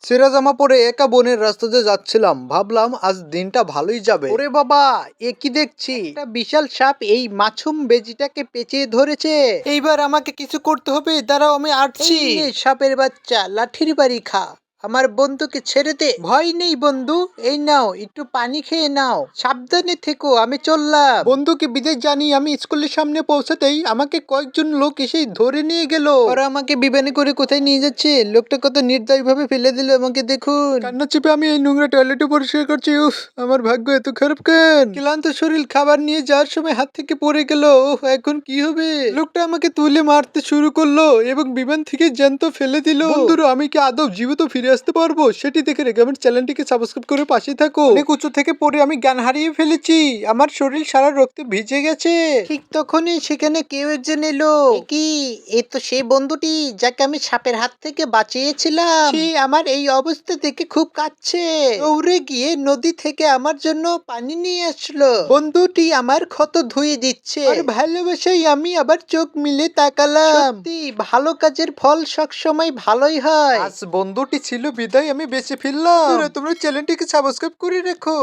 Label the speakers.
Speaker 1: ছেঁড়া জামা পরে একা বনের রাস্তাতে যাচ্ছিলাম, ভাবলাম আজ দিনটা ভালোই যাবে। ওরে বাবা, এ কি দেখছি? একটা বিশাল সাপ এই মাছুম বেজিটাকে পেঁচিয়ে ধরেছে। এইবার আমাকে কিছু করতে হবে, দাঁড়াও আমি আসছি। এই নে সাপের বাচ্চা, লাঠির বাড়ি খা। আমার বন্ধুকে ছেড়ে দে। ভয় নেই বন্ধু, এই নাও একটু পানি খেয়ে নাও। সাবধানে থেকো, আমি চললাম। বন্ধুকে বিদায় জানিয়ে আমি স্কুলের সামনে পৌঁছাতেই আমাকে কয়েকজন লোক এসে ধরে নিয়ে গেল। ওরা আমাকে বিমানে করে কোথায় নিয়ে যাচ্ছে? লোকটা কত নির্দয় ভাবে ফেলে দিল আমাকে, দেখুন। কান্না চেপে আমি এই নোংরা টয়লেটে পরিষ্কার করছি। উফ, আমার ভাগ্য এত খারাপ কেন? ক্লান্ত শরীর খাবার নিয়ে যাওয়ার সময় হাত থেকে পড়ে গেল। ওহ, এখন কি হবে? লোকটা আমাকে তুলে মারতে শুরু করলো এবং বিমান থেকে জ্যান্ত ফেলে দিল। বন্ধুরা, আমি কি আদৌ জীবিত ফিরে আসতে পারবো সেটি দেখে রেখে আমার চ্যানেলটিকে সাবস্ক্রাইব করে পাশে থাকো। অনেক উঁচু থেকে পড়ে আমি জ্ঞান হারিয়ে ফেলেছি, আমার শরীর সারা রক্তে ভিজে গেছে। ঠিক তখনই সেখানে কেউ একজন এলো। এ কি? এ তো সেই বন্ধুটি যাকে আমি সাপের হাত থেকে বাঁচিয়েছিলাম। সে আমার এই অবস্থা দেখে খুব কাঁদছে। দৌড়ে গিয়ে নদী থেকে আমার জন্য পানি নিয়ে আসলো। বন্ধুটি আমার ক্ষত ধুয়ে দিচ্ছে আর ভালোবাসায় আমি আবার চোখ মিলে তাকালাম। সত্যি ভালো কাজের ফল সবসময় ভালোই হয়। আজ বন্ধুটি ছিল বিদায় আমি বেঁচে ফিরলাম। তোমরা চ্যানেলটিকে সাবস্ক্রাইব করে রেখো।